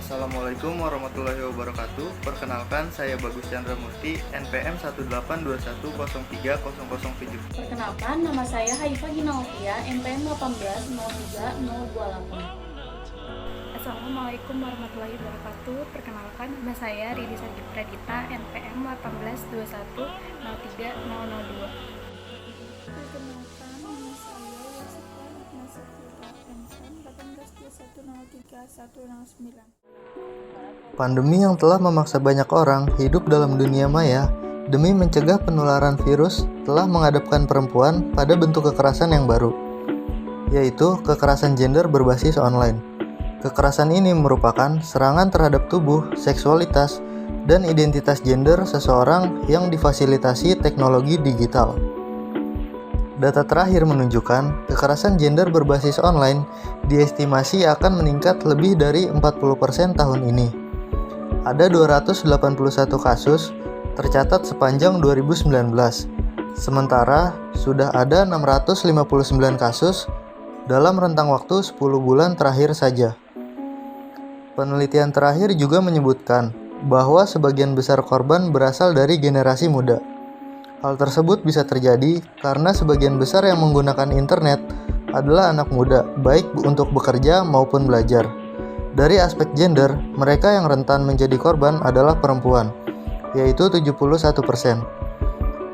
Assalamualaikum warahmatullahi wabarakatuh. Perkenalkan, saya Bagus Chandra Murti, NPM 182103007. Perkenalkan, nama saya Haifa Ginaofia, NPM 1803028. Assalamualaikum warahmatullahi wabarakatuh. Perkenalkan, nama saya Ridi Sajid Pradita, NPM 182103002. Perkenalkan, nama saya Yasika Nasutika Pensan 182103109. Pandemi yang telah memaksa banyak orang hidup dalam dunia maya demi mencegah penularan virus telah menghadapkan perempuan pada bentuk kekerasan yang baru, yaitu kekerasan gender berbasis online. Kekerasan ini merupakan serangan terhadap tubuh, seksualitas, dan identitas gender seseorang yang difasilitasi teknologi digital. Data terakhir menunjukkan kekerasan gender berbasis online diestimasi akan meningkat lebih dari 40% tahun ini. Ada 281 kasus tercatat sepanjang 2019, sementara sudah ada 659 kasus dalam rentang waktu 10 bulan terakhir saja. Penelitian terakhir juga menyebutkan bahwa sebagian besar korban berasal dari generasi muda. Hal tersebut bisa terjadi karena sebagian besar yang menggunakan internet adalah anak muda, baik untuk bekerja maupun belajar. Dari aspek gender, mereka yang rentan menjadi korban adalah perempuan, yaitu 71%.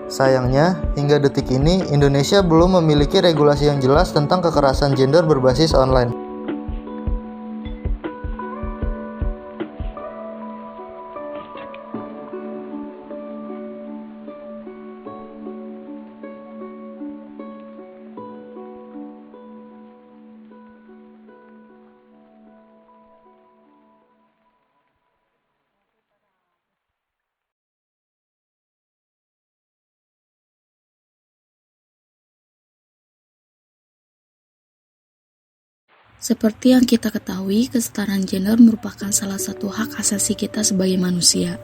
Sayangnya, hingga detik ini Indonesia belum memiliki regulasi yang jelas tentang kekerasan gender berbasis online. Seperti yang kita ketahui, kesetaraan gender merupakan salah satu hak asasi kita sebagai manusia.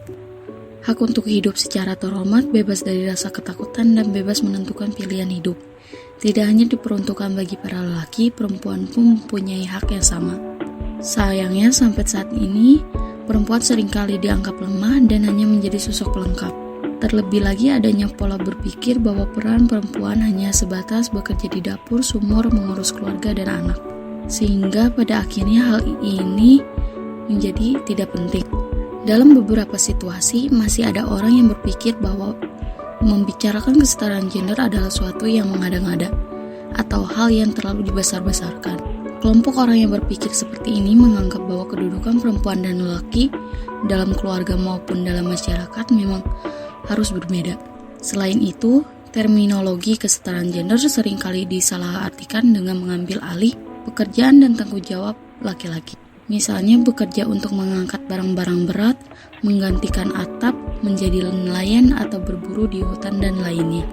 Hak untuk hidup secara terhormat, bebas dari rasa ketakutan, dan bebas menentukan pilihan hidup. Tidak hanya diperuntukkan bagi para lelaki, perempuan pun mempunyai hak yang sama. Sayangnya, sampai saat ini, perempuan seringkali dianggap lemah dan hanya menjadi sosok pelengkap. Terlebih lagi adanya pola berpikir bahwa peran perempuan hanya sebatas bekerja di dapur, sumur, mengurus keluarga dan anak. Sehingga pada akhirnya hal ini menjadi tidak penting. Dalam beberapa situasi, masih ada orang yang berpikir bahwa membicarakan kesetaraan gender adalah suatu yang mengada-ngada atau hal yang terlalu dibesar-besarkan. Kelompok orang yang berpikir seperti ini menganggap bahwa kedudukan perempuan dan lelaki dalam keluarga maupun dalam masyarakat memang harus berbeda. Selain itu, terminologi kesetaraan gender seringkali disalahartikan dengan mengambil alih pekerjaan dan tanggung jawab laki-laki. Misalnya bekerja untuk mengangkat barang-barang berat, menggantikan atap, menjadi nelayan atau berburu di hutan dan lainnya.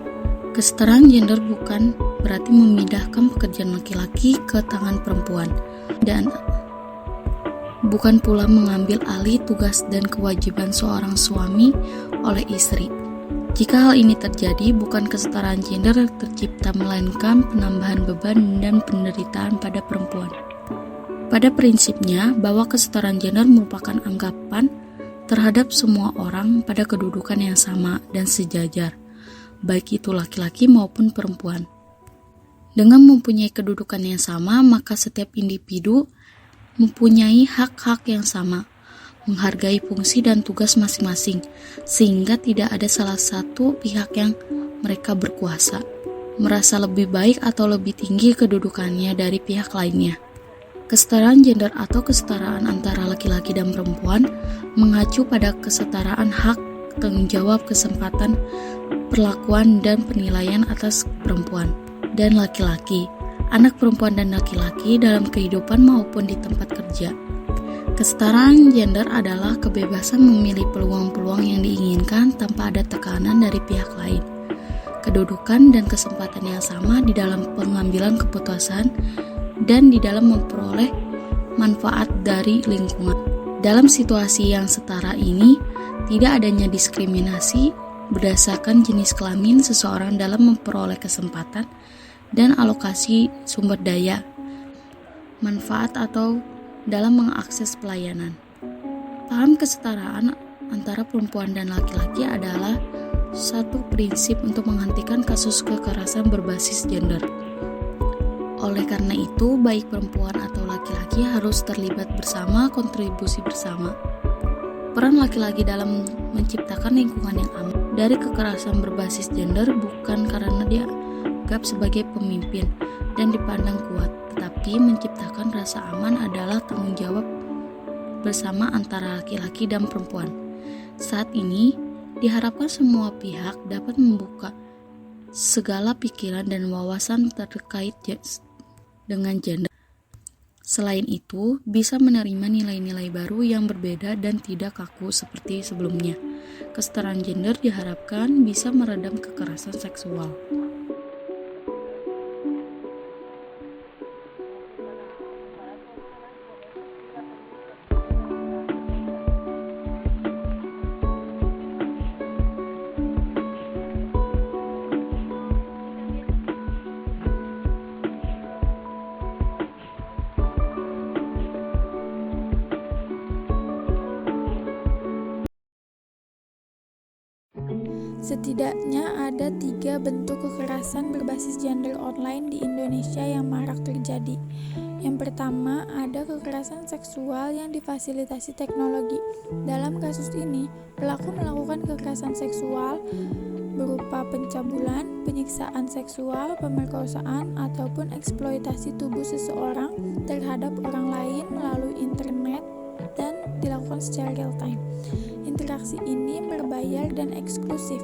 Kesetaraan gender bukan berarti memindahkan pekerjaan laki-laki ke tangan perempuan dan bukan pula mengambil alih tugas dan kewajiban seorang suami oleh istri. Jika hal ini terjadi, bukan kesetaraan gender tercipta, melainkan penambahan beban dan penderitaan pada perempuan. Pada prinsipnya, bahwa kesetaraan gender merupakan anggapan terhadap semua orang pada kedudukan yang sama dan sejajar, baik itu laki-laki maupun perempuan. Dengan mempunyai kedudukan yang sama, maka setiap individu mempunyai hak-hak yang sama, menghargai fungsi dan tugas masing-masing, sehingga tidak ada salah satu pihak yang mereka berkuasa, merasa lebih baik atau lebih tinggi kedudukannya dari pihak lainnya. Kesetaraan gender atau kesetaraan antara laki-laki dan perempuan mengacu pada kesetaraan hak, tanggung jawab, kesempatan, perlakuan, dan penilaian atas perempuan dan laki-laki, anak perempuan dan laki-laki dalam kehidupan maupun di tempat kerja. Kesetaraan gender adalah kebebasan memilih peluang-peluang yang diinginkan tanpa ada tekanan dari pihak lain. Kedudukan dan kesempatan yang sama di dalam pengambilan keputusan dan di dalam memperoleh manfaat dari lingkungan. Dalam situasi yang setara ini, tidak adanya diskriminasi berdasarkan jenis kelamin seseorang dalam memperoleh kesempatan dan alokasi sumber daya, manfaat atau dalam mengakses pelayanan. Paham kesetaraan antara perempuan dan laki-laki adalah satu prinsip untuk menghentikan kasus kekerasan berbasis gender. Oleh karena itu, baik perempuan atau laki-laki harus terlibat bersama, kontribusi bersama. Peran laki-laki dalam menciptakan lingkungan yang aman dari kekerasan berbasis gender bukan karena dianggap sebagai pemimpin dan dipandang kuat, tetapi menciptakan rasa aman adalah tanggung jawab bersama antara laki-laki dan perempuan. Saat ini, diharapkan semua pihak dapat membuka segala pikiran dan wawasan terkait dengan gender. Selain itu, bisa menerima nilai-nilai baru yang berbeda dan tidak kaku seperti sebelumnya. Kesetaraan gender diharapkan bisa meredam kekerasan seksual. Setidaknya ada 3 bentuk kekerasan berbasis gender online di Indonesia yang marak terjadi. Yang pertama, ada kekerasan seksual yang difasilitasi teknologi. Dalam kasus ini, pelaku melakukan kekerasan seksual berupa pencabulan, penyiksaan seksual, pemerkosaan, ataupun eksploitasi tubuh seseorang terhadap orang lain melalui internet dan dilakukan secara real time. Interaksi ini berbayar dan eksklusif.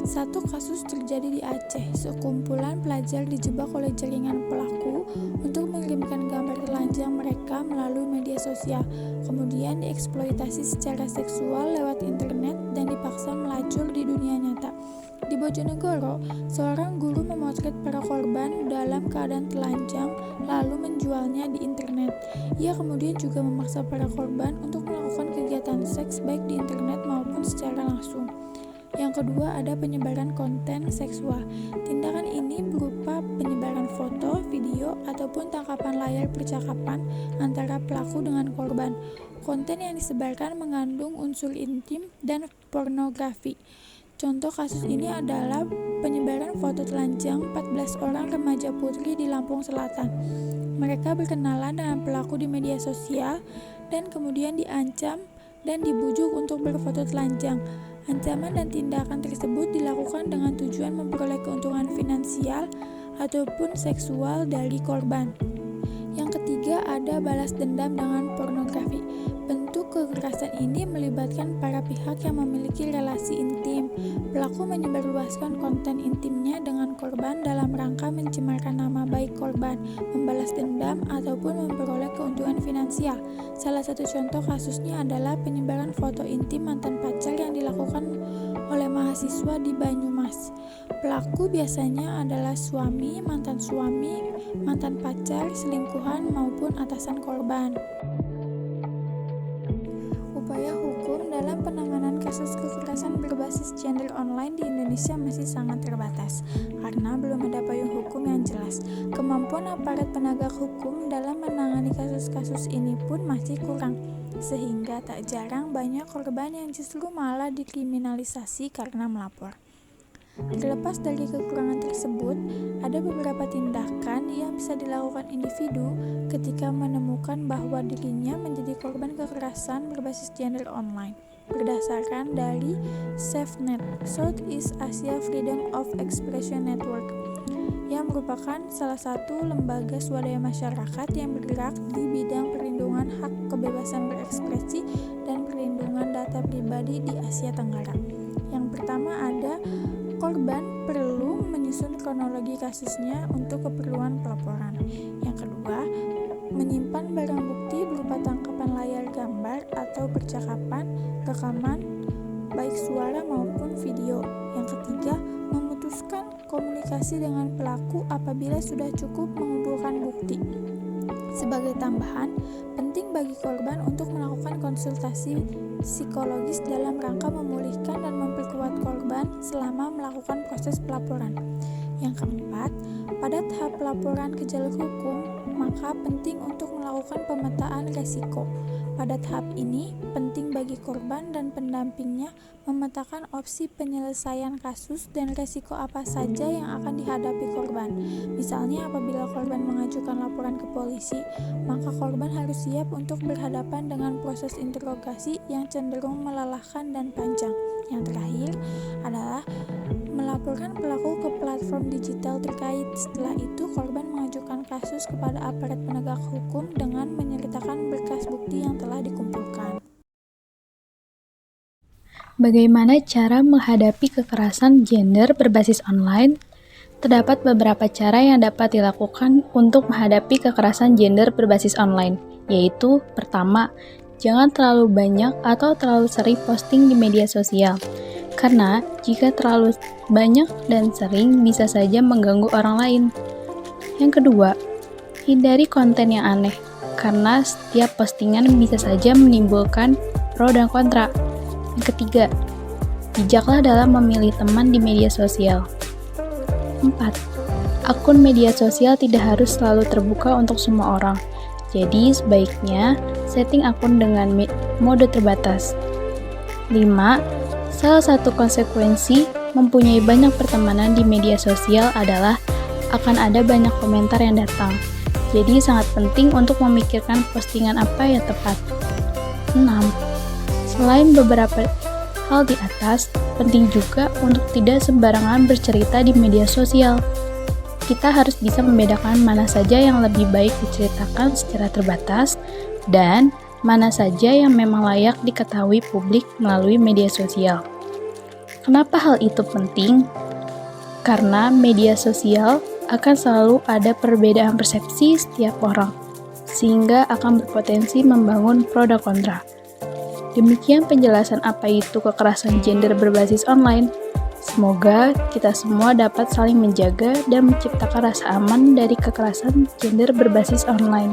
Satu kasus terjadi di Aceh. Sekumpulan pelajar dijebak oleh jaringan pelaku untuk mengirimkan gambar telanjang mereka melalui media sosial, kemudian dieksploitasi secara seksual lewat internet dan dipaksa melacur di dunia nyata. Di Bojonegoro, seorang guru memotret para korban dalam keadaan telanjang lalu menjualnya di internet. Ia kemudian juga memaksa para korban untuk melakukan kegiatan seks baik di internet maupun secara langsung. Yang kedua, ada penyebaran konten seksual. Tindakan ini berupa penyebaran foto, video, ataupun tangkapan layar percakapan antara pelaku dengan korban. Konten yang disebarkan mengandung unsur intim dan pornografi. Contoh kasus ini adalah penyebaran foto telanjang 14 orang remaja putri di Lampung Selatan. Mereka berkenalan dengan pelaku di media sosial dan kemudian diancam dan dibujuk untuk berfoto telanjang. Ancaman dan tindakan tersebut dilakukan dengan tujuan memperoleh keuntungan finansial ataupun seksual dari korban. Yang ketiga, ada balas dendam dengan pornografi. Bentuk kekerasan ini melibatkan para pihak yang memiliki relasi intim. Pelaku menyebarluaskan konten intimnya dengan korban dalam rangka mencemarkan nama baik korban, membalas dendam, ataupun memperoleh keuntungan finansial. Salah satu contoh kasusnya adalah penyebaran foto intim mantan pacar yang dilakukan oleh mahasiswa di Banyumas. Pelaku biasanya adalah suami, mantan pacar, selingkuhan, maupun atasan korban. Upaya hukum dalam penanganan kasus kekerasan berbasis gender online di Indonesia masih sangat terbatas karena belum ada payung hukum yang jelas. Kemampuan aparat penegak hukum dalam menangani kasus-kasus ini pun masih kurang, sehingga tak jarang banyak korban yang justru malah dikriminalisasi karena melapor. Terlepas dari kekurangan tersebut, ada beberapa tindakan yang bisa dilakukan individu ketika menemukan bahwa dirinya menjadi korban kekerasan berbasis gender online. Berdasarkan dari SafeNet, Southeast Asia Freedom of Expression Network, yang merupakan salah satu lembaga swadaya masyarakat yang bergerak di bidang perlindungan hak kebebasan berekspresi dan perlindungan data pribadi di Asia Tenggara. Yang pertama ada korban perlu menyusun kronologi kasusnya untuk keperluan pelaporan. Yang kedua, menyimpan barang bukti berupa tangkapan layar gambar atau percakapan, rekaman, baik suara maupun video. Yang ketiga, memutuskan komunikasi dengan pelaku apabila sudah cukup mengumpulkan bukti. Sebagai tambahan, penting bagi korban untuk melakukan konsultasi psikologis dalam rangka memulihkan dan memperkuat korban selama melakukan proses pelaporan. Yang keempat, pada tahap pelaporan ke jalur hukum, maka penting untuk melakukan pemetaan resiko. Pada tahap ini, penting bagi korban dan pendampingnya memetakan opsi penyelesaian kasus dan resiko apa saja yang akan dihadapi korban. Misalnya, apabila korban mengajukan laporan ke polisi, maka korban harus siap untuk berhadapan dengan proses interogasi yang cenderung melelahkan dan panjang. Yang terakhir adalah melaporkan pelaku ke platform digital terkait. Setelah itu, korban mengajukan kasus kepada aparat penegak hukum dengan menyertakan berkas bukti yang telah dikumpulkan. Bagaimana cara menghadapi kekerasan gender berbasis online? Terdapat beberapa cara yang dapat dilakukan untuk menghadapi kekerasan gender berbasis online, yaitu pertama, jangan terlalu banyak atau terlalu sering posting di media sosial. Karena jika terlalu banyak dan sering bisa saja mengganggu orang lain. Yang kedua, hindari konten yang aneh, karena setiap postingan bisa saja menimbulkan pro dan kontra. Yang ketiga, bijaklah dalam memilih teman di media sosial. 4. Akun media sosial tidak harus selalu terbuka untuk semua orang. Jadi sebaiknya setting akun dengan mode terbatas. 5. Salah satu konsekuensi mempunyai banyak pertemanan di media sosial adalah akan ada banyak komentar yang datang. Jadi sangat penting untuk memikirkan postingan apa yang tepat. 6. Selain beberapa hal di atas, penting juga untuk tidak sembarangan bercerita di media sosial. Kita harus bisa membedakan mana saja yang lebih baik diceritakan secara terbatas dan mana saja yang memang layak diketahui publik melalui media sosial. Kenapa hal itu penting? Karena media sosial akan selalu ada perbedaan persepsi setiap orang, sehingga akan berpotensi membangun pro dan kontra. Demikian penjelasan apa itu kekerasan gender berbasis online. Semoga kita semua dapat saling menjaga dan menciptakan rasa aman dari kekerasan gender berbasis online.